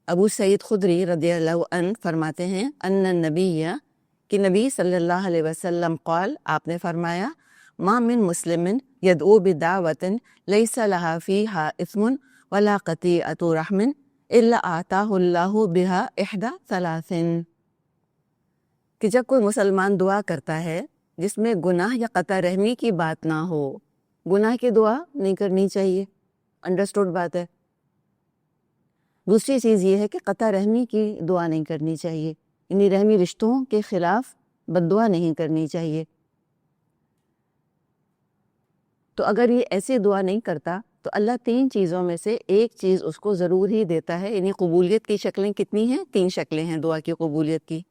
ابو سعید خدری رضی اللہ عنہ فرماتے ہیں ان النبی کہ نبی صلی اللہ علیہ وسلم قال آپ نے فرمایا ما من مسلم یدعو بدعوۃ لیس لها فیها اثم ولا قطیعۃ رحم الا آتاہ اللہ بها احدى ثلاث، کہ جب کوئی مسلمان دعا کرتا ہے جس میں گناہ یا قطع رحمی کی بات نہ ہو، گناہ کی دعا نہیں کرنی چاہیے، انڈرسٹوڈ بات ہے۔ دوسری چیز یہ ہے کہ قطع رحمی کی دعا نہیں کرنی چاہیے، یعنی رحمی رشتوں کے خلاف بد دعا نہیں کرنی چاہیے۔ تو اگر یہ ایسی دعا نہیں کرتا تو اللہ تین چیزوں میں سے ایک چیز اس کو ضرور ہی دیتا ہے، یعنی قبولیت کی شکلیں کتنی ہیں؟ تین شکلیں ہیں دعا کی قبولیت کی۔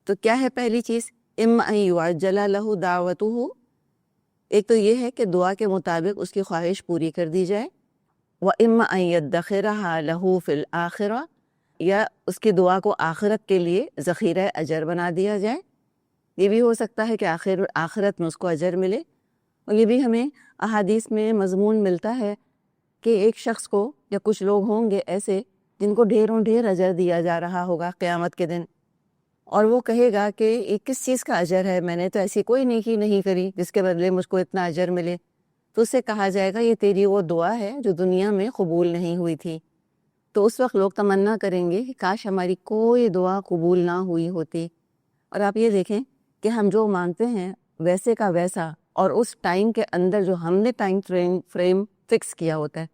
تو کیا ہے پہلی چیز؟ اما ان یعجل لہ دعوتہ، ایک تو یہ ہے کہ دعا کے مطابق اس کی خواہش پوری کر دی جائے، وَإِمَّا أَن يَدَّخِرَهَا لَهُ فِي الْآخِرَةِ، یا اس کی دعا کو آخرت کے لیے ذخیرہ اجر بنا دیا جائے، یہ بھی ہو سکتا ہے کہ آخرت میں اس کو اجر ملے۔ اور یہ بھی ہمیں احادیث میں مضمون ملتا ہے کہ ایک شخص کو یا کچھ لوگ ہوں گے ایسے جن کو ڈھیروں ڈھیر اجر دیا جا رہا ہوگا قیامت کے دن، اور وہ کہے گا کہ یہ کس چیز کا اجر ہے، میں نے تو ایسی کوئی نیکی نہیں کری جس کے بدلے مجھ کو اتنا اجر ملے۔ تو اس سے کہا جائے گا یہ تیری وہ دعا ہے جو دنیا میں قبول نہیں ہوئی تھی۔ تو اس وقت لوگ تمنا کریں گے کہ کاش ہماری کوئی دعا قبول نہ ہوئی ہوتی۔ اور آپ یہ دیکھیں کہ ہم جو مانگتے ہیں ویسے کا ویسا، اور اس ٹائم کے اندر جو ہم نے ٹائم فریم فکس کیا ہوتا ہے،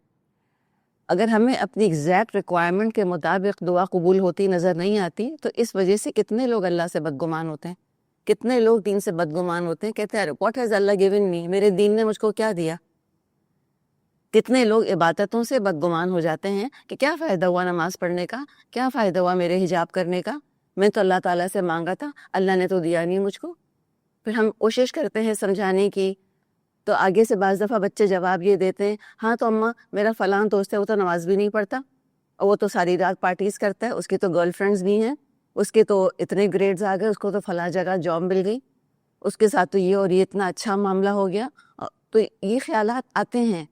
اگر ہمیں اپنی ایگزیکٹ ریکوائرمنٹ کے مطابق دعا قبول ہوتی نظر نہیں آتی تو اس وجہ سے کتنے لوگ اللہ سے بدگمان ہوتے ہیں، کتنے لوگ دین سے بدگمان ہوتے ہیں، کہتے ہیں what has Allah given me, میرے دین نے مجھ کو کیا دیا۔ کتنے لوگ عبادتوں سے بدگمان ہو جاتے ہیں کہ کیا فائدہ ہوا نماز پڑھنے کا، کیا فائدہ ہوا میرے حجاب کرنے کا، میں تو اللہ تعالیٰ سے مانگا تھا، اللہ نے تو دیا نہیں مجھ کو۔ پھر ہم کوشش کرتے ہیں سمجھانے کی، تو آگے سے بعض دفعہ بچے جواب یہ دیتے ہیں ہاں تو اماں میرا فلاں دوست ہے وہ تو نماز بھی نہیں پڑھتا، اور وہ تو ساری رات پارٹیز کرتا ہے، اس کی تو گرل فرینڈز بھی ہیں، اس کے تو اتنے گریڈز آ گئے، اس کو تو فلاں جگہ جاب مل گئی، اس کے ساتھ تو یہ اور یہ اتنا اچھا معاملہ ہو گیا۔ تو یہ خیالات آتے ہیں۔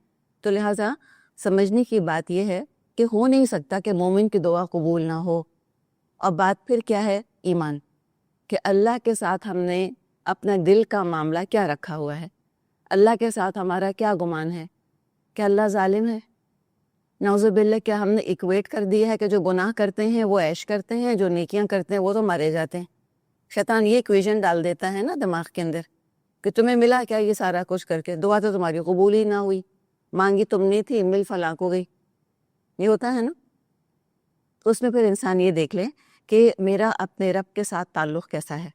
تو لہٰذا سمجھنے کی بات یہ ہے کہ ہو نہیں سکتا کہ مومن کی دعا قبول نہ ہو۔ اور بات پھر کیا ہے؟ ایمان، کہ اللہ کے ساتھ ہم نے اپنا دل کا معاملہ کیا رکھا ہوا ہے، اللہ کے ساتھ ہمارا کیا گمان ہے، کہ اللہ ظالم ہے؟ نعوذ باللہ، کیا ہم نے ایکویٹ کر دیا ہے کہ جو گناہ کرتے ہیں وہ عیش کرتے ہیں، جو نیکیاں کرتے ہیں وہ تو مارے جاتے ہیں؟ شیطان یہ ایکویژن ڈال دیتا ہے نا دماغ کے اندر کہ تمہیں ملا کیا یہ سارا کچھ کر کے، دعا تو تمہاری قبول ہی نہ ہوئی، مانگی تم نے تھی مل فلاں کو گئی، یہ ہوتا ہے نا۔ تو اس میں پھر انسان یہ دیکھ لے کہ میرا اپنے رب کے ساتھ تعلق کیسا ہے۔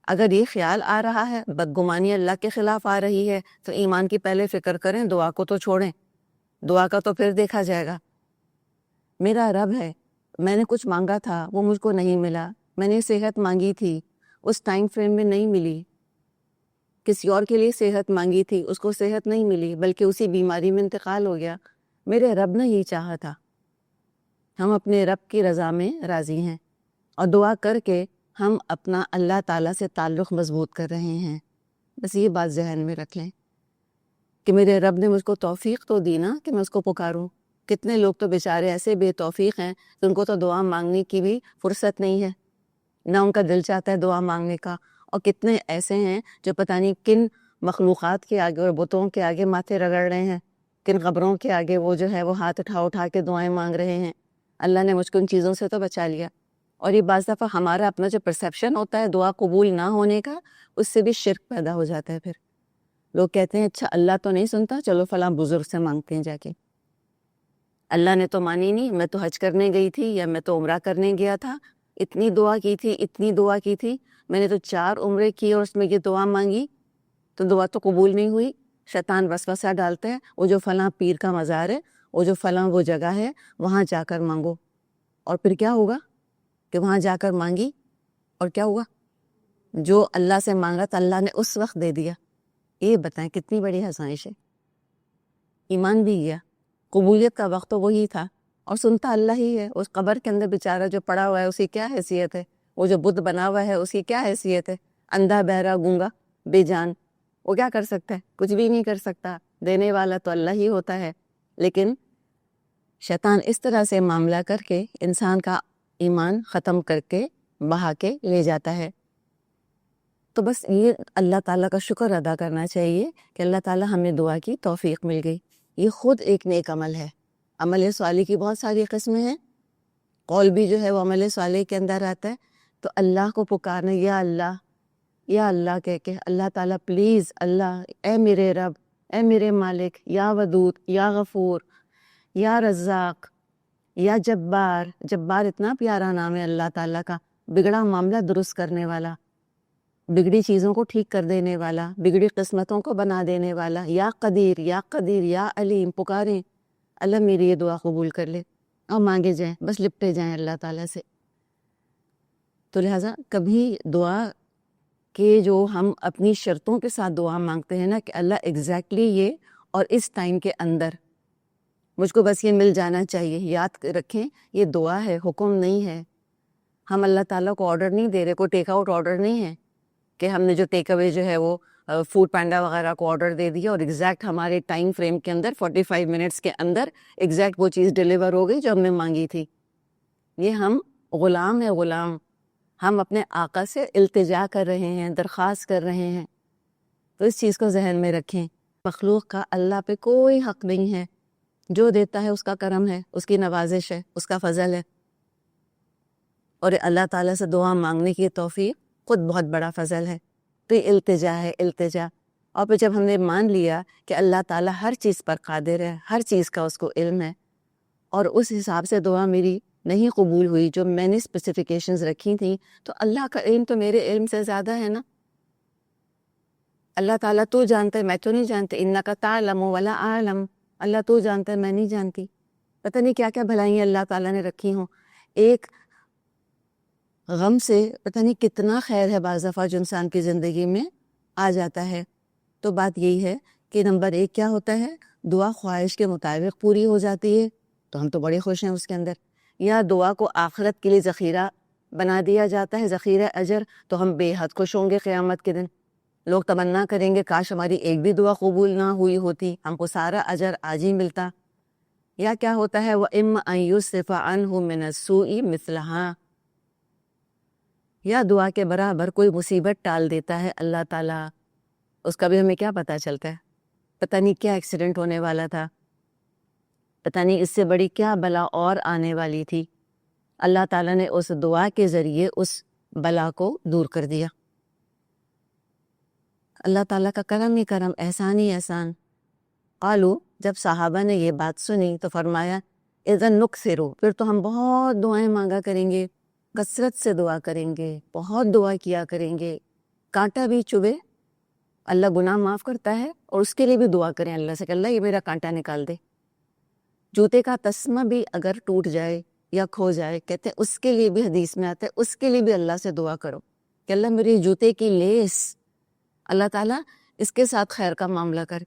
اگر یہ خیال آ رہا ہے، بدگمانی اللہ کے خلاف آ رہی ہے، تو ایمان کی پہلے فکر کریں، دعا کو تو چھوڑیں، دعا کا تو پھر دیکھا جائے گا۔ میرا رب ہے، میں نے کچھ مانگا تھا وہ مجھ کو نہیں ملا، میں نے صحت مانگی تھی اس ٹائم فریم میں نہیں ملی، کسی اور کے لیے صحت مانگی تھی اس کو صحت نہیں ملی بلکہ اسی بیماری میں انتقال ہو گیا، میرے رب نے یہی چاہا تھا۔ ہم اپنے رب کی رضا میں راضی ہیں، اور دعا کر کے ہم اپنا اللہ تعالیٰ سے تعلق مضبوط کر رہے ہیں۔ بس یہ بات ذہن میں رکھ لیں کہ میرے رب نے مجھ کو توفیق تو دی نا کہ میں اس کو پکاروں۔ کتنے لوگ تو بیچارے ایسے بے توفیق ہیں کہ ان کو تو دعا مانگنے کی بھی فرصت نہیں ہے، نہ ان کا دل چاہتا ہے دعا مانگنے کا، اور کتنے ایسے ہیں جو پتہ نہیں کن مخلوقات کے آگے اور بتوں کے آگے ماتھے رگڑ رہے ہیں، کن قبروں کے آگے وہ جو ہے وہ ہاتھ اٹھا کے دعائیں مانگ رہے ہیں۔ اللہ نے مجھ کو ان چیزوں سے تو بچا لیا۔ اور یہ بعض دفعہ ہمارا اپنا جو پرسیپشن ہوتا ہے دعا قبول نہ ہونے کا، اس سے بھی شرک پیدا ہو جاتا ہے۔ پھر لوگ کہتے ہیں اچھا اللہ تو نہیں سنتا، چلو فلاں بزرگ سے مانگتے ہیں جا کے، اللہ نے تو مانی نہیں، میں تو حج کرنے گئی تھی یا میں تو عمرہ کرنے گیا تھا، اتنی دعا کی تھی اتنی دعا کی تھی، میں نے تو 4 عمرے کی اور اس میں یہ دعا مانگی تو دعا تو قبول نہیں ہوئی۔ شیطان وسوسہ ڈالتا ہے وہ جو فلاں پیر کا مزار ہے، وہ جو فلاں وہ جگہ ہے وہاں جا کر مانگو، اور پھر کیا ہوگا کہ وہاں جا کر مانگی اور کیا ہوا؟ جو اللہ سے مانگا تو اللہ نے اس وقت دے دیا۔ یہ بتائیں کتنی بڑی آزمائش ہے، ایمان بھی گیا، قبولیت کا وقت تو وہی تھا، اور سنتا اللہ ہی ہے۔ اس قبر کے اندر بیچارہ جو پڑا ہوا ہے اس کی کیا حیثیت ہے، وہ جو بت بنا ہوا ہے اس کی کیا حیثیت ہے، اندھا بہرا گونگا بے جان، وہ کیا کر سکتا ہے؟ کچھ بھی نہیں کر سکتا، دینے والا تو اللہ ہی ہوتا ہے۔ لیکن شیطان اس طرح سے معاملہ کر کے انسان کا ایمان ختم کر کے بہا کے لے جاتا ہے۔ تو بس یہ اللہ تعالیٰ کا شکر ادا کرنا چاہیے کہ اللہ تعالیٰ ہمیں دعا کی توفیق مل گئی۔ یہ خود ایک نیک عمل ہے۔ عمل صالح کی بہت ساری قسمیں ہیں، قول بھی جو ہے وہ عمل صالح کے اندر آتا ہے۔ تو اللہ کو پکارنا، یا اللہ کہہ کے، اللہ تعالیٰ پلیز، اللہ اے میرے رب، اے میرے مالک، یا ودود، یا غفور، یا رزاق، یا جبار۔ جبار اتنا پیارا نام ہے اللہ تعالیٰ کا، بگڑا معاملہ درست کرنے والا، بگڑی چیزوں کو ٹھیک کر دینے والا، بگڑی قسمتوں کو بنا دینے والا۔ یا قدیر، یا قدیر، یا علیم، پکاریں اللہ میری یہ دعا قبول کر لے، اور مانگے جائیں، بس لپٹے جائیں اللہ تعالیٰ سے۔ تو لہٰذا کبھی دعا کہ جو ہم اپنی شرطوں کے ساتھ دعا مانگتے ہیں نا، کہ اللہ ایگزیکٹلی یہ اور اس ٹائم کے اندر مجھ کو بس یہ مل جانا چاہیے، یاد رکھیں یہ دعا ہے، حکم نہیں ہے۔ ہم اللہ تعالیٰ کو آرڈر نہیں دے رہے، کوئی ٹیک آؤٹ آرڈر نہیں ہے کہ ہم نے جو ٹیک اوے جو ہے وہ فوڈ پینڈا وغیرہ کو آرڈر دے دیا اور ایگزیکٹ ہمارے ٹائم فریم کے اندر 45 منٹس کے اندر ایگزیکٹ وہ چیز ڈیلیور ہو گئی جو ہم نے مانگی تھی۔ یہ ہم غلام ہیں، غلام، ہم اپنے آقا سے التجا کر رہے ہیں، درخواست کر رہے ہیں۔ تو اس چیز کو ذہن میں رکھیں، مخلوق کا اللہ پہ کوئی حق نہیں ہے، جو دیتا ہے اس کا کرم ہے، اس کی نوازش ہے، اس کا فضل ہے۔ اور اللہ تعالیٰ سے دعا مانگنے کی توفیق خود بہت بڑا فضل ہے۔ تو یہ التجا ہے، التجا۔ اور پھر جب ہم نے مان لیا کہ اللہ تعالیٰ ہر چیز پر قادر ہے، ہر چیز کا اس کو علم ہے، اور اس حساب سے دعا میری نہیں قبول ہوئی جو میں نے اسپیسیفیکیشنز رکھی تھیں، تو اللہ کا علم تو میرے علم سے زیادہ ہے نا۔ اللہ تعالیٰ تو جانتا ہے، میں تو نہیں جانتی۔ انک تعلم ولا اعلم، اللہ تو جانتا ہے، میں نہیں جانتی۔ پتہ نہیں کیا کیا بھلائیاں اللہ تعالیٰ نے رکھی ہوں۔ ایک غم سے پتہ نہیں کتنا خیر ہے بعض دفعہ جو انسان کی زندگی میں آ جاتا ہے۔ تو بات یہی ہے کہ نمبر 1 کیا ہوتا ہے، دعا خواہش کے مطابق پوری ہو جاتی ہے تو ہم تو بڑے خوش ہیں اس کے اندر، یا دعا کو آخرت کے لیے ذخیرہ بنا دیا جاتا ہے، ذخیرہ اجر، تو ہم بے حد خوش ہوں گے قیامت کے دن۔ لوگ تمنا کریں گے کاش ہماری ایک بھی دعا قبول نہ ہوئی ہوتی، ہم کو سارا اجر آج ہی ملتا۔ یا کیا ہوتا ہے، وَإِمَّا أَن يُصْرِفَ عَنْهُ مِنَ السُّوءِ مِثْلَهَا، یا دعا کے برابر کوئی مصیبت ٹال دیتا ہے اللہ تعالیٰ، اس کا بھی ہمیں کیا پتہ چلتا ہے، پتہ نہیں کیا ایکسیڈنٹ ہونے والا تھا، پتہ نہیں اس سے بڑی کیا بلا اور آنے والی تھی، اللہ تعالیٰ نے اس دعا کے ذریعے اس بلا کو دور کر دیا۔ اللہ تعالیٰ کا کرم ہی کرم، احسان ہی احسان۔ قالو، جب صحابہ نے یہ بات سنی تو فرمایا اذن نکثرو، پھر تو ہم بہت دعائیں مانگا کریں گے، کثرت سے دعا کریں گے، بہت دعا کیا کریں گے، کانٹا بھی چبھے اللہ گناہ معاف کرتا ہے، اور اس کے لیے بھی دعا کریں اللہ سے کہ اللہ یہ میرا کانٹا نکال دے۔ جوتے کا تسمہ بھی اگر ٹوٹ جائے یا کھو جائے، کہتے ہیں اس کے لیے بھی حدیث میں آتا ہے اس کے لیے بھی اللہ سے دعا کرو کہ اللہ میری جوتے کی لیس، اللہ تعالیٰ اس کے ساتھ خیر کا معاملہ کر۔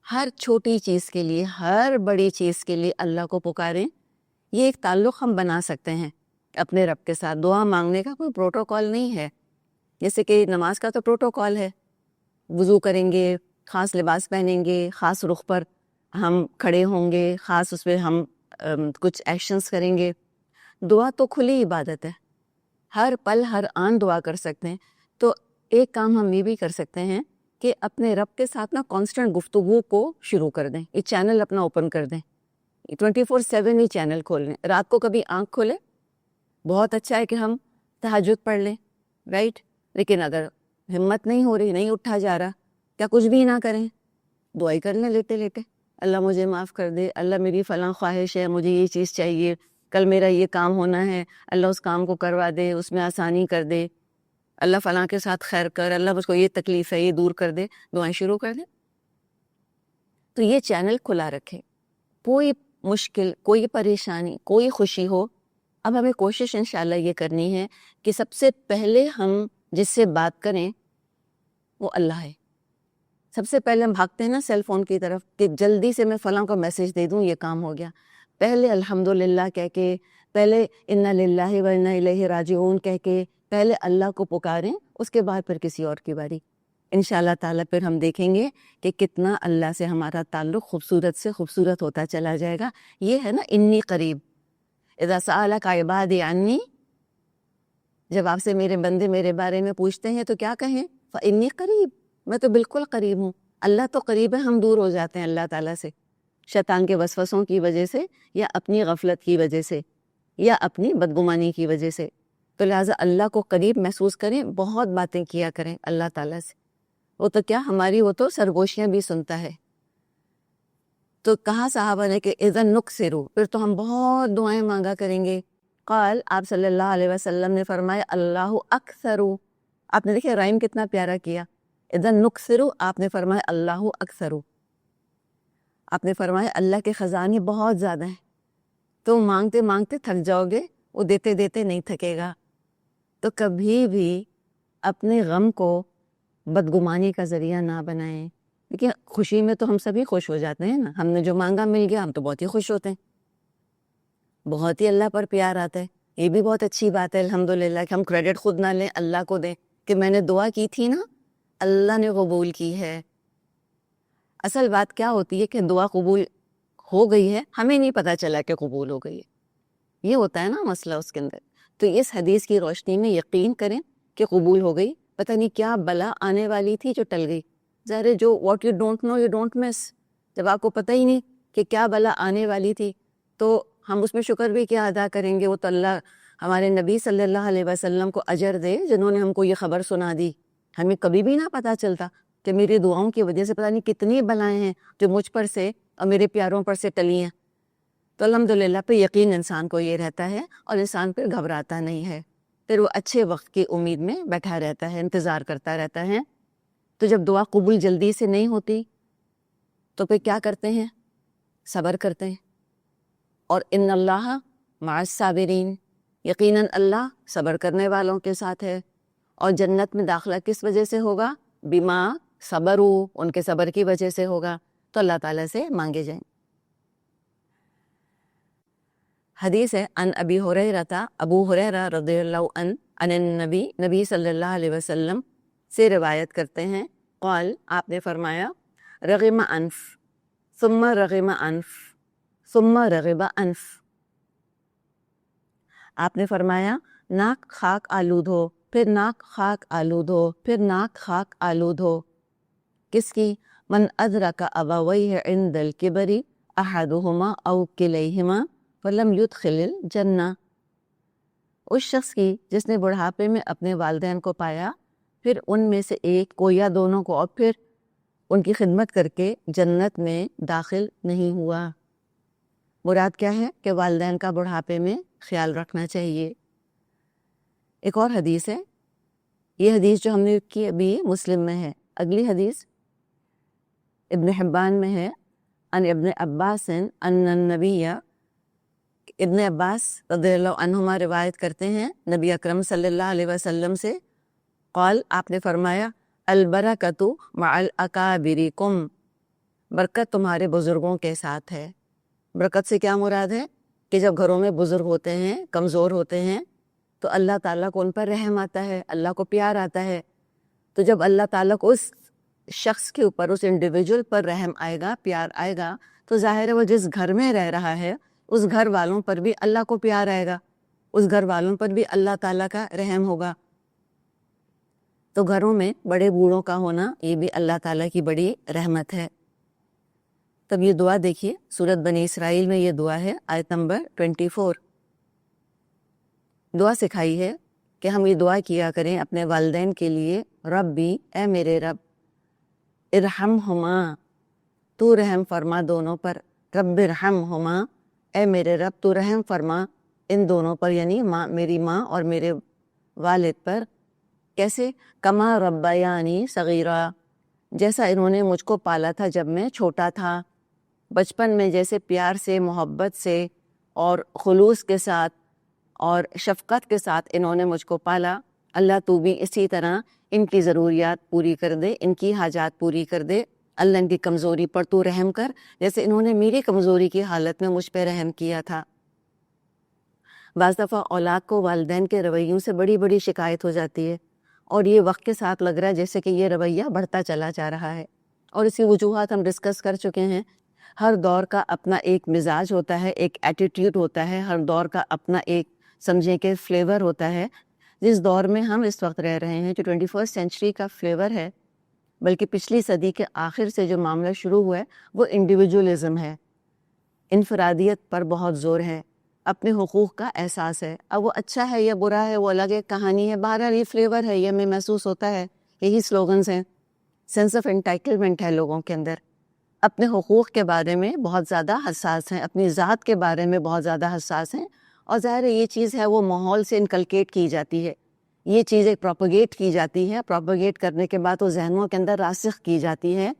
ہر چھوٹی چیز کے لیے، ہر بڑی چیز کے لیے اللہ کو پکاریں۔ یہ ایک تعلق ہم بنا سکتے ہیں اپنے رب کے ساتھ۔ دعا مانگنے کا کوئی پروٹوکول نہیں ہے، جیسے کہ نماز کا تو پروٹوکول ہے، وضو کریں گے، خاص لباس پہنیں گے، خاص رخ پر ہم کھڑے ہوں گے، خاص اس پہ ہم کچھ ایکشنز کریں گے۔ دعا تو کھلی عبادت ہے، ہر پل ہر آن دعا کر سکتے ہیں۔ تو ایک کام ہم یہ بھی کر سکتے ہیں کہ اپنے رب کے ساتھ نا کانسٹنٹ گفتگو کو شروع کر دیں، یہ چینل اپنا اوپن کر دیں، 24/7 ہی چینل کھول لیں۔ رات کو کبھی آنکھ کھولیں، بہت اچھا ہے کہ ہم تہجد پڑھ لیں، رائٹ، لیکن اگر ہمت نہیں ہو رہی، نہیں اٹھا جا رہا، کیا کچھ بھی نہ کریں، دعائی کر لیں لیٹے لیٹے، اللہ مجھے معاف کر دے، اللہ میری فلاں خواہش ہے، مجھے یہ چیز چاہیے، کل میرا یہ کام ہونا ہے، اللہ اس کام کو کروا دے، اس میں آسانی کر دے، اللہ فلاں کے ساتھ خیر کر، اللہ مجھ کو یہ تکلیف ہے یہ دور کر دے، دعائیں شروع کر دیں۔ تو یہ چینل کھلا رکھیں، کوئی مشکل، کوئی پریشانی، کوئی خوشی ہو، اب ہمیں کوشش انشاءاللہ یہ کرنی ہے کہ سب سے پہلے ہم جس سے بات کریں وہ اللہ ہے۔ سب سے پہلے ہم بھاگتے ہیں نا سیل فون کی طرف کہ جلدی سے میں فلاں کو میسج دے دوں، یہ کام ہو گیا۔ پہلے الحمدللہ کہہ کے، پہلے انا للہ و انا الیہ راجعون کہہ کے، پہلے اللہ کو پکاریں، اس کے بعد پھر کسی اور کی باری۔ انشاءاللہ تعالیٰ پھر ہم دیکھیں گے کہ کتنا اللہ سے ہمارا تعلق خوبصورت سے خوبصورت ہوتا چلا جائے گا. یہ ہے نا انی قریب. اذا سألک عبادی عنی، جب آپ سے میرے بندے میرے بارے میں پوچھتے ہیں تو کیا کہیں؟ فإنی قریب، میں تو بالکل قریب ہوں. اللہ تو قریب ہے، ہم دور ہو جاتے ہیں اللہ تعالیٰ سے، شیطان کے وسوسوں کی وجہ سے، یا اپنی غفلت کی وجہ سے، یا اپنی بدگمانی کی وجہ سے. تو لہٰذا اللہ کو قریب محسوس کریں، بہت باتیں کیا کریں اللہ تعالیٰ سے. وہ تو کیا ہماری وہ تو سرگوشیاں بھی سنتا ہے. تو کہا صحابہ نے کہ اذن نکثروا، پھر تو ہم بہت دعائیں مانگا کریں گے. قال، آپ صلی اللہ علیہ وسلم نے فرمایا اللہ اکثر. آپ نے دیکھے رائم کتنا پیارا کیا. اذن نکثروا، آپ نے فرمایا اللہ اکثر. آپ نے فرمایا اللہ کے خزانے بہت زیادہ ہیں، تو مانگتے مانگتے تھک جاؤ گے، وہ دیتے دیتے نہیں تھکے گا. تو کبھی بھی اپنے غم کو بدگمانی کا ذریعہ نہ بنائیں. لیکن خوشی میں تو ہم سبھی خوش ہو جاتے ہیں نا، ہم نے جو مانگا مل گیا ہم تو بہت ہی خوش ہوتے ہیں، بہت ہی اللہ پر پیار آتا ہے. یہ بھی بہت اچھی بات ہے الحمدللہ کہ ہم کریڈٹ خود نہ لیں، اللہ کو دیں کہ میں نے دعا کی تھی نا، اللہ نے قبول کی ہے. اصل بات کیا ہوتی ہے کہ دعا قبول ہو گئی ہے، ہمیں نہیں پتہ چلا کہ قبول ہو گئی ہے. یہ ہوتا ہے نا مسئلہ اس کے اندر. تو اس حدیث کی روشنی میں یقین کریں کہ قبول ہو گئی. پتہ نہیں کیا بلا آنے والی تھی جو ٹل گئی. ظاہر ہے جو what you don't know you don't miss. جب آپ کو پتہ ہی نہیں کہ کیا بلا آنے والی تھی تو ہم اس میں شکر بھی کیا ادا کریں گے. وہ تو اللہ ہمارے نبی صلی اللہ علیہ وسلم کو اجر دے جنہوں نے ہم کو یہ خبر سنا دی. ہمیں کبھی بھی نہ پتہ چلتا کہ میری دعاؤں کی وجہ سے پتہ نہیں کتنی بلائیں ہیں جو مجھ پر سے اور میرے پیاروں پر سے ٹلی ہیں. تو الحمدللہ پہ یقین انسان کو یہ رہتا ہے اور انسان پھر گھبراتا نہیں ہے، پھر وہ اچھے وقت کی امید میں بیٹھا رہتا ہے، انتظار کرتا رہتا ہے. تو جب دعا قبول جلدی سے نہیں ہوتی تو پھر کیا کرتے ہیں؟ صبر کرتے ہیں. اور ان اللہ مع الصابرین، یقیناً اللہ صبر کرنے والوں کے ساتھ ہے. اور جنت میں داخلہ کس وجہ سے ہوگا؟ بما صبروا، ان کے صبر کی وجہ سے ہوگا. تو اللہ تعالیٰ سے مانگے جائیں. حدیث ہے ان ابی ہریرہ، ابو ہریرہ رضی اللہ عنہ، ان النبی، نبی صلی اللہ علیہ وسلم سے روایت کرتے ہیں، قال، آپ نے فرمایا، رغم انف ثم رغم انف ثم رغب انف. آپ نے فرمایا ناک خاک آلود ہو، پھر ناک خاک آلود ہو، پھر ناک خاک آلود ہو. کس کی؟ من ادرک ابویہ عند الکبر احدہما او کلیہما فلم یدخل الجنہ. اس شخص کی جس نے بڑھاپے میں اپنے والدین کو پایا، پھر ان میں سے ایک کو یا دونوں کو، اور پھر ان کی خدمت کر کے جنت میں داخل نہیں ہوا. مراد کیا ہے کہ والدین کا بڑھاپے میں خیال رکھنا چاہیے. ایک اور حدیث ہے، یہ حدیث جو ہم نے کی ابھی مسلم میں ہے. اگلی حدیث ابن حبان میں ہے، ان ابن عباس ان النبی، ابن عباس رضی اللہ عنہما روایت کرتے ہیں نبی اکرم صلی اللہ علیہ وسلم سے، قال، آپ نے فرمایا، البرکۃ مع الاکابرکم، برکت تمہارے بزرگوں کے ساتھ ہے. برکت سے کیا مراد ہے کہ جب گھروں میں بزرگ ہوتے ہیں، کمزور ہوتے ہیں، تو اللہ تعالیٰ کو ان پر رحم آتا ہے، اللہ کو پیار آتا ہے. تو جب اللہ تعالیٰ کو اس شخص کے اوپر، اس انڈیویجول پر رحم آئے گا، پیار آئے گا، تو ظاہر ہے وہ جس گھر میں رہ رہا ہے اس گھر والوں پر بھی اللہ کو پیار آئے گا، اس گھر والوں پر بھی اللہ تعالیٰ کا رحم ہوگا. تو گھروں میں بڑے بوڑھوں کا ہونا یہ بھی اللہ تعالیٰ کی بڑی رحمت ہے. تب یہ دعا دیکھیے، سورۃ بنی اسرائیل میں یہ دعا ہے، آیت نمبر 24. دعا سکھائی ہے کہ ہم یہ دعا کیا کریں اپنے والدین کے لیے، ربی، اے میرے رب، ارحمہما، تو رحم فرما دونوں پر، رب ارحمہما، اے میرے رب تو رحم فرما ان دونوں پر، یعنی ماں، میری ماں اور میرے والد پر. کیسے؟ کما ربیانی صغیرا، جیسا انہوں نے مجھ کو پالا تھا جب میں چھوٹا تھا. بچپن میں جیسے پیار سے، محبت سے اور خلوص کے ساتھ اور شفقت کے ساتھ انہوں نے مجھ کو پالا، اللہ تو بھی اسی طرح ان کی ضروریات پوری کر دے، ان کی حاجات پوری کر دے. اللہ ان کی کمزوری پر تو رحم کر، جیسے انہوں نے میری کمزوری کی حالت میں مجھ پہ رحم کیا تھا. بعض دفعہ اولاد کو والدین کے رویوں سے بڑی بڑی شکایت ہو جاتی ہے، اور یہ وقت کے ساتھ لگ رہا ہے جیسے کہ یہ رویہ بڑھتا چلا جا رہا ہے، اور اس کی وجوہات ہم ڈسکس کر چکے ہیں۔ ہر دور کا اپنا ایک مزاج ہوتا ہے، ایک ایٹیٹیوڈ ہوتا ہے، ہر دور کا اپنا ایک سمجھیں کہ فلیور ہوتا ہے۔ جس دور میں ہم اس وقت رہ رہے ہیں جو 21 سینچری کا فلیور ہے، بلکہ پچھلی صدی کے آخر سے جو معاملہ شروع ہوا ہے وہ انڈیویجولزم ہے، انفرادیت پر بہت زور ہے، اپنے حقوق کا احساس ہے۔ اب وہ اچھا ہے یا برا ہے وہ الگ ایک کہانی ہے، بہرحال یہ فلیور ہے، یہ ہمیں محسوس ہوتا ہے، یہی سلوگنز ہیں۔ سینس آف انٹائٹلمنٹ ہے لوگوں کے اندر، اپنے حقوق کے بارے میں بہت زیادہ حساس ہیں، اپنی ذات کے بارے میں بہت زیادہ حساس ہیں، اور ظاہر ہے یہ چیز ہے وہ ماحول سے انکلکیٹ کی جاتی ہے، یہ چیزیں پروپیگیٹ کی جاتی ہے، پروپیگیٹ کرنے کے بعد وہ ذہنوں کے اندر راسخ کی جاتی ہے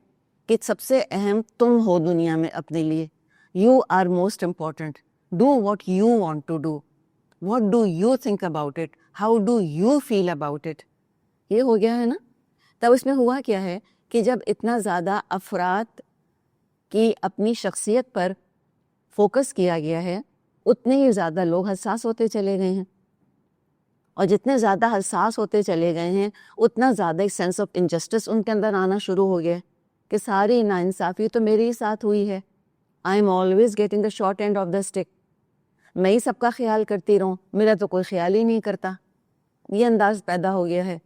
کہ سب سے اہم تم ہو دنیا میں اپنے لیے، you are most important, do what you want to do, what do you think about it, how do you feel about it, یہ ہو گیا ہے نا۔ تب اس میں ہوا کیا ہے کہ جب اتنا زیادہ افراد کی اپنی شخصیت پر فوکس کیا گیا ہے، اتنے ہی زیادہ لوگ حساس ہوتے چلے گئے ہیں، اور جتنے زیادہ حساس ہوتے چلے گئے ہیں اتنا زیادہ ایک سینس آف انجسٹس ان کے اندر آنا شروع ہو گیا کہ ساری ناانصافی تو میرے ہی ساتھ ہوئی ہے، I am always getting the short end of the stick, میں ہی سب کا خیال کرتی رہوں، میرا تو کوئی خیال ہی نہیں کرتا، یہ انداز پیدا ہو گیا ہے۔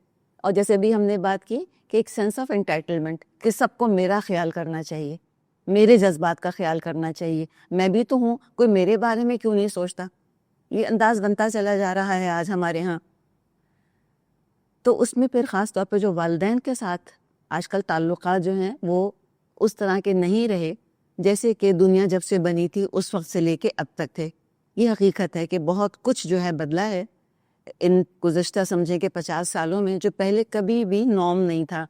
اور جیسے بھی ہم نے بات کی کہ ایک سینس آف انٹائٹلمنٹ کہ سب کو میرا خیال کرنا چاہیے، میرے جذبات کا خیال کرنا چاہیے، میں بھی تو ہوں، کوئی میرے بارے میں کیوں نہیں سوچتا، یہ انداز بنتا چلا جا رہا ہے آج ہمارے ہاں۔ تو اس میں پھر خاص طور پہ جو والدین کے ساتھ آج کل تعلقات جو ہیں وہ اس طرح کے نہیں رہے جیسے کہ دنیا جب سے بنی تھی اس وقت سے لے کے اب تک تھے۔ یہ حقیقت ہے کہ بہت کچھ جو ہے بدلا ہے ان گزشتہ سمجھیں کہ 50 سالوں میں، جو پہلے کبھی بھی نارم نہیں تھا۔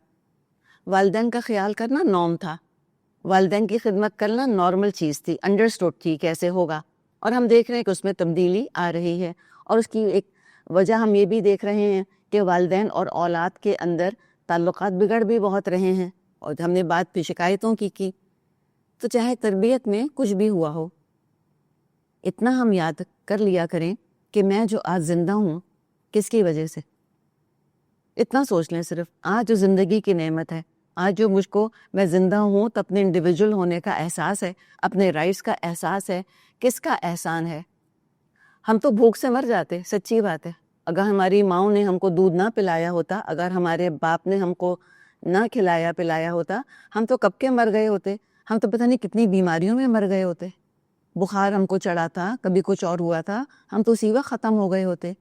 والدین کا خیال کرنا نارم تھا، والدین کی خدمت کرنا نارمل چیز تھی، انڈرسٹوڈ تھی کیسے ہوگا، اور ہم دیکھ رہے ہیں کہ اس میں تبدیلی آ رہی ہے، اور اس کی ایک وجہ ہم یہ بھی دیکھ رہے ہیں کہ والدین اور اولاد کے اندر تعلقات بگڑ بھی بہت رہے ہیں، اور ہم نے بات پہ شکایتوں کی تو چاہے تربیت میں کچھ بھی ہوا ہو، اتنا ہم یاد کر لیا کریں کہ میں جو آج زندہ ہوں کس کی وجہ سے، اتنا سوچ لیں صرف، آج جو زندگی کی نعمت ہے، آج جو مجھ کو میں زندہ ہوں تو اپنے انڈیویجول ہونے کا احساس ہے، اپنے رائٹس کا احساس ہے، کس کا احسان ہے؟ ہم تو بھوک سے مر جاتے، سچی بات ہے۔ اگر ہماری ماؤں نے ہم کو دودھ نہ پلایا ہوتا، اگر ہمارے باپ نے ہم کو نہ کھلایا پلایا ہوتا، ہم تو کب کے مر گئے ہوتے، ہم تو پتہ نہیں کتنی بیماریوں میں مر گئے ہوتے، بخار ہم کو چڑھا تھا، کبھی کچھ اور ہوا تھا، ہم تو اسی وقت ختم ہو گئے ہوتے۔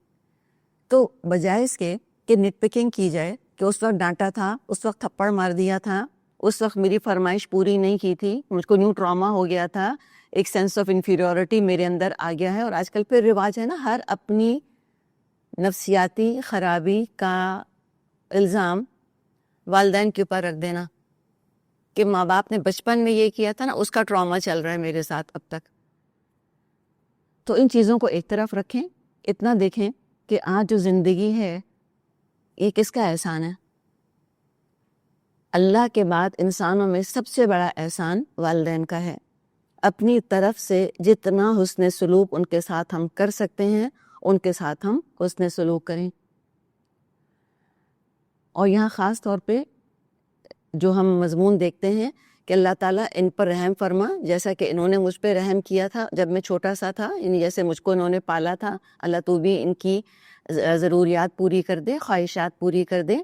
تو بجائے اس کے کہ نٹ پکنگ کی جائے کہ اس وقت ڈانٹا تھا، اس وقت تھپڑ مار دیا تھا، اس وقت میری فرمائش پوری نہیں کی تھی، مجھ کو نیو ٹراما ہو گیا تھا، ایک سینس آف انفیریورٹی میرے اندر آ گیا ہے، اور آج کل پھر رواج ہے نا ہر اپنی نفسیاتی خرابی کا الزام والدین کے اوپر رکھ دینا کہ ماں باپ نے بچپن میں یہ کیا تھا نا، اس کا ٹراما چل رہا ہے میرے ساتھ اب تک۔ تو ان چیزوں کو ایک طرف رکھیں، اتنا دیکھیں کہ آج جو زندگی ہے یہ کس کا احسان ہے؟ اللہ کے بعد انسانوں میں سب سے بڑا احسان والدین کا ہے۔ اپنی طرف سے جتنا حسن سلوک ان کے ساتھ ہم کر سکتے ہیں ان کے ساتھ ہم حسن سلوک کریں۔ اور یہاں خاص طور پہ جو ہم مضمون دیکھتے ہیں کہ اللہ تعالیٰ ان پر رحم فرما، جیسا کہ انہوں نے مجھ پہ رحم کیا تھا جب میں چھوٹا سا تھا، یعنی جیسے مجھ کو انہوں نے پالا تھا، اللہ تو بھی ان کی ضروریات پوری کر دے، خواہشات پوری کر دے۔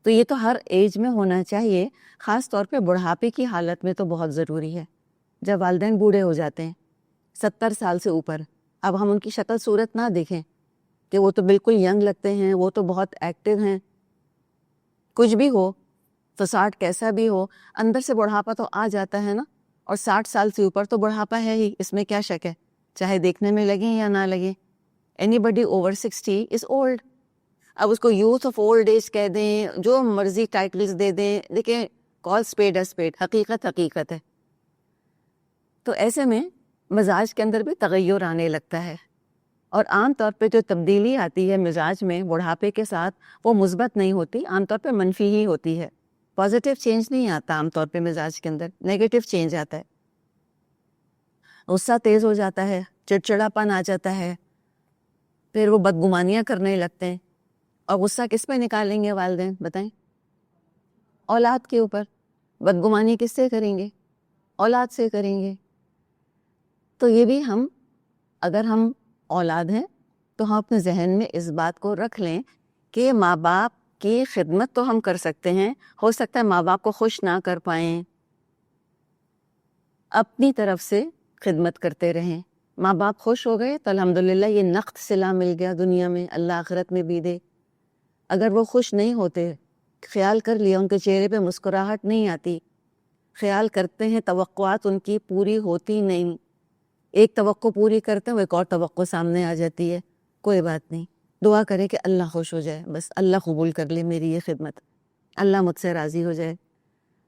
تو یہ تو ہر ایج میں ہونا چاہیے، خاص طور پہ بڑھاپے کی حالت میں تو بہت ضروری ہے، جب والدین بوڑھے ہو جاتے ہیں 70 سال سے اوپر، اب ہم ان کی شکل صورت نہ دیکھیں کہ وہ تو بالکل ینگ لگتے ہیں، وہ تو بہت ایکٹیو ہیں، کچھ بھی ہو، فساد کیسا بھی ہو، اندر سے بڑھاپا تو آ جاتا ہے نا، اور 60 سال سے اوپر تو بڑھاپا ہے ہی، اس میں کیا شک ہے، چاہے دیکھنے میں لگیں یا نہ لگیں۔ اینی بڈی اوور 60 از اولڈ۔ اب اس کو یوتھ آف اولڈ ایج کہہ دیں، جو مرضی ٹائٹلز دے دیں، دیکھیں کال اسپیڈ اے اسپیڈ، حقیقت حقیقت ہے۔ تو ایسے میں مزاج کے اندر بھی تغیر آنے لگتا ہے، اور عام طور پہ جو تبدیلی آتی ہے مزاج میں بڑھاپے کے ساتھ وہ مثبت نہیں ہوتی، عام طور پہ منفی ہی ہوتی ہے، پازیٹیو چینج نہیں آتا عام طور پہ مزاج کے اندر، نیگیٹو چینج آتا ہے، غصہ تیز ہو جاتا ہے، چڑچڑاپن آ جاتا ہے، پھر وہ بدگمانیاں کرنے لگتے ہیں، اور غصہ کس پہ نکالیں گے والدین بتائیں؟ اولاد کے اوپر. بدگمانی کس سے کریں گے؟ اولاد سے کریں گے. تو یہ بھی ہم اگر ہم اولاد ہیں تو ہم اپنے ذہن میں اس بات کو رکھ لیں کہ ماں باپ کی خدمت تو ہم کر سکتے ہیں، ہو سکتا ہے ماں باپ کو خوش نہ کر پائیں، اپنی طرف سے خدمت کرتے رہیں. ماں باپ خوش ہو گئے تو الحمدللہ یہ نقد صلہ مل گیا دنیا میں، اللہ آخرت میں بھی دے. اگر وہ خوش نہیں ہوتے، خیال کر لیا ان کے چہرے پہ مسکراہٹ نہیں آتی، خیال کرتے ہیں توقعات ان کی پوری ہوتی نہیں، ایک توقع پوری کرتے ہیں وہ ایک اور توقع سامنے آ جاتی ہے، کوئی بات نہیں، دعا کرے کہ اللہ خوش ہو جائے، بس اللہ قبول کر لے میری یہ خدمت، اللہ مجھ سے راضی ہو جائے.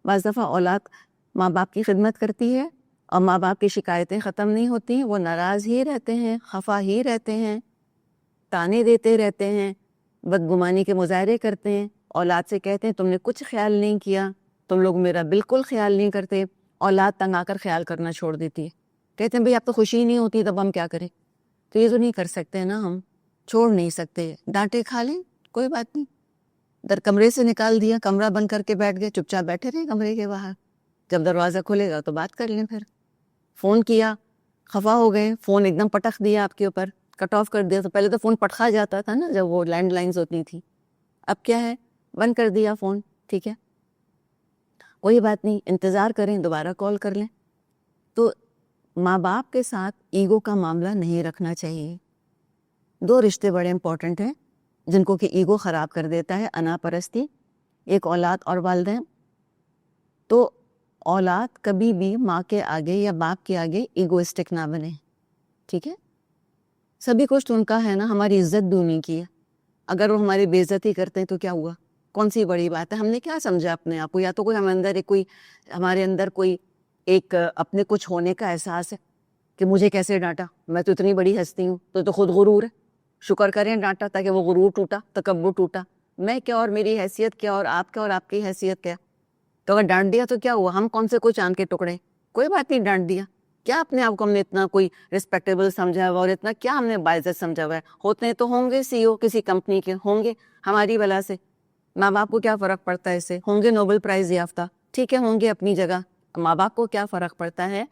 بعض دفعہ اولاد ماں باپ کی خدمت کرتی ہے اور ماں باپ کی شکایتیں ختم نہیں ہوتی، وہ ناراض ہی رہتے ہیں، خفا ہی رہتے ہیں، تانے دیتے رہتے ہیں، بدگمانی کے مظاہرے کرتے ہیں. اولاد سے کہتے ہیں تم نے کچھ خیال نہیں کیا، تم لوگ میرا بالکل خیال نہیں کرتے. اولاد تنگ آ کر خیال کرنا چھوڑ دیتی ہے، کہتے ہیں بھئی آپ تو خوشی نہیں ہوتی تب ہم کیا کریں. تو یہ تو نہیں کر سکتے نا، ہم چھوڑ نہیں سکتے. ڈانٹے کھا لیں کوئی بات نہیں، در کمرے سے نکال دیا، کمرہ بند کر کے بیٹھ گئے، چپ چاپ بیٹھے رہے کمرے کے باہر، جب دروازہ کھلے گا تو بات کر لیں. پھر فون کیا، خفا ہو گئے، فون ایک دم پٹخ دیا آپ کے اوپر، کٹ آف کر دیا. تو پہلے تو فون پٹخا جاتا تھا نا جب وہ لینڈ لائنز ہوتی تھیں، اب کیا ہے بند کر دیا فون، ٹھیک ہے کوئی بات نہیں، انتظار کریں دوبارہ کال کر لیں. تو ماں باپ کے ساتھ ایگو کا معاملہ نہیں رکھنا چاہیے. دو رشتے بڑے امپورٹنٹ ہیں جن کو کہ ایگو خراب کر دیتا ہے، انا پرستی، ایک اولاد اور والدین. تو اولاد کبھی بھی ماں کے آگے یا باپ کے آگے ایگوئسٹک نہ بنے، ٹھیک ہے. سبھی کچھ تو ان کا ہے نا، ہماری عزت بھی انہیں کی ہے. اگر وہ ہماری بے عزتی کرتے ہیں تو کیا ہوا، کون سی بڑی بات ہے؟ ہم نے کیا سمجھا اپنے آپ کو؟ یا تو کوئی ہمارے اندر کوئی ایک اپنے کچھ ہونے کا احساس ہے کہ مجھے کیسے ڈانٹا، میں تو اتنی بڑی ہستی ہوں. تو خود غرور ہے، شکر کریں ڈانٹا تاکہ وہ غرور ٹوٹا، تکبر ٹوٹا. میں کیا اور میری حیثیت کیا اور آپ کیا اور آپ کی حیثیت کیا. تو اگر ڈانٹ دیا تو کیا ہوا، ہم کون سے کوئی چاند کے ٹکڑے، کوئی بات نہیں ڈانٹ دیا. کیا اپنے آپ کو ہم نے اتنا کوئی رسپیکٹیبل سمجھا ہوا اور اتنا کیا ہم نے باعزت سمجھا ہوا ہے؟ ہوتے ہیں تو ہوں گے سی او کسی کمپنی کے، ہوں گے ہماری بلا سے، ماں باپ کو کیا فرق پڑتا ہے اس سے؟ ہوں گے نوبل پرائز یافتہ، ٹھیک ہے ہوں گے اپنی جگہ، ماں باپ کو کیا فرق پڑتا ہے؟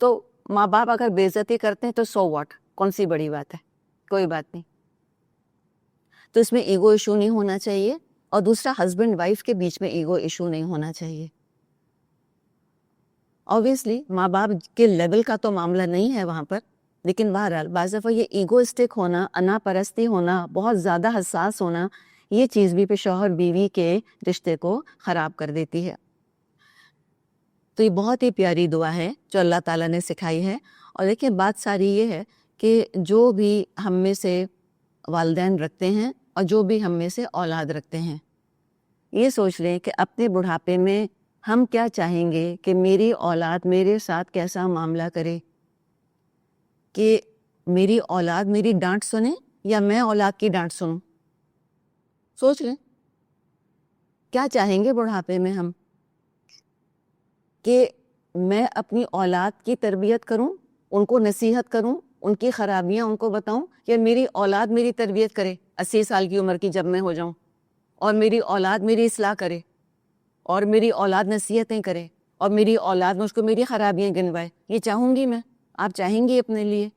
تو ماں باپ اگر بے عزتی کرتے ہیں تو سو واٹ، کون سی بڑی بات ہے، کوئی بات نہیں. تو اس میں ایگو ایشو نہیں ہونا چاہیے. اور دوسرا، ہسبینڈ وائف کے بیچ میں ایگو ایشو نہیں ہونا چاہیے. اوبیسلی ماں باپ کے لیول کا تو معاملہ نہیں ہے وہاں پر، لیکن بہرحال بعض دفعہ یہ ایگوئسٹک ہونا، انا پرستی ہونا، بہت زیادہ حساس ہونا، یہ چیز بھی پہ شوہر بیوی کے رشتے کو خراب کر دیتی ہے. تو یہ بہت ہی پیاری دعا ہے جو اللہ تعالیٰ نے سکھائی ہے. اور دیکھیں بات ساری یہ ہے کہ جو بھی ہم میں سے والدین رکھتے ہیں اور جو بھی ہم میں سے اولاد رکھتے ہیں، یہ سوچ لیں کہ اپنے بڑھاپے میں ہم کیا چاہیں گے کہ میری اولاد میرے ساتھ کیسا معاملہ کرے، کہ میری اولاد میری ڈانٹ سنے یا میں اولاد کی ڈانٹ سنوں. سوچ لیں کیا چاہیں گے بڑھاپے میں ہم، کہ میں اپنی اولاد کی تربیت کروں، ان کو نصیحت کروں، ان کی خرابیاں ان کو بتاؤں، یا میری اولاد میری تربیت کرے 80 سال کی عمر کی جب میں ہو جاؤں، اور میری اولاد میری اصلاح کرے، اور میری اولاد نصیحتیں کرے، اور میری اولاد مجھ کو میری خرابیاں گنوائے. یہ چاہوں گی میں؟ آپ چاہیں گی اپنے لیے؟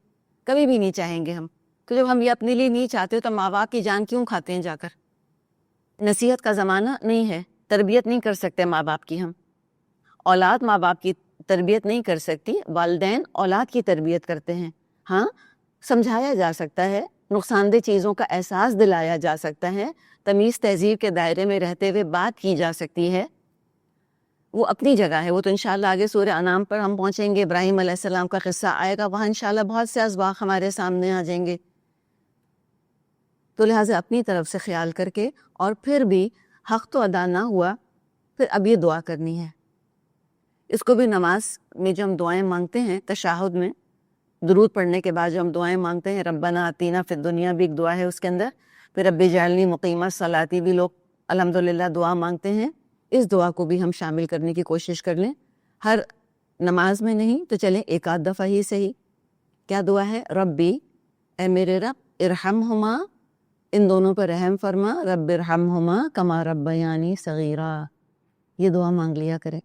کبھی بھی نہیں چاہیں گے ہم. تو جب ہم یہ اپنے لیے نہیں چاہتے تو ماں باپ کی جان کیوں کھاتے ہیں جا کر؟ نصیحت کا زمانہ نہیں ہے، تربیت نہیں کر سکتے ماں باپ کی ہم. اولاد ماں باپ کی تربیت نہیں کر سکتی، والدین اولاد کی تربیت کرتے ہیں. ہاں سمجھایا جا سکتا ہے، نقصان دہ چیزوں کا احساس دلایا جا سکتا ہے، تمیز تہذیب کے دائرے میں رہتے ہوئے بات کی جا سکتی ہے، وہ اپنی جگہ ہے. وہ تو انشاءاللہ آگے سورہ انعام پر ہم پہنچیں گے، ابراہیم علیہ السلام کا قصہ آئے گا، وہاں انشاءاللہ بہت سے اسباق ہمارے سامنے آ جائیں گے. تو لہٰذا اپنی طرف سے خیال کر کے، اور پھر بھی حق تو ادا نہ ہوا، پھر اب یہ دعا کرنی ہے. اس کو بھی نماز میں جو ہم دعائیں مانگتے ہیں، تشہد میں درود پڑھنے کے بعد جو ہم دعائیں مانگتے ہیں، ربنا آتینا فی الدنیا بھی ایک دعا ہے اس کے اندر، پھر رب اجعلنی مقیم الصلاۃ بھی لوگ الحمدللہ دعا مانگتے ہیں. اس دعا کو بھی ہم شامل کرنے کی کوشش کر لیں، ہر نماز میں نہیں تو چلیں ایک آدھ دفعہ ہی صحیح. کیا دعا ہے؟ ربی، اے میرے رب، ارحمہما، ان دونوں پر رحم فرما، رب ارحمہما کما ربیانی صغیرا، یہ دعا مانگ لیا کریں۔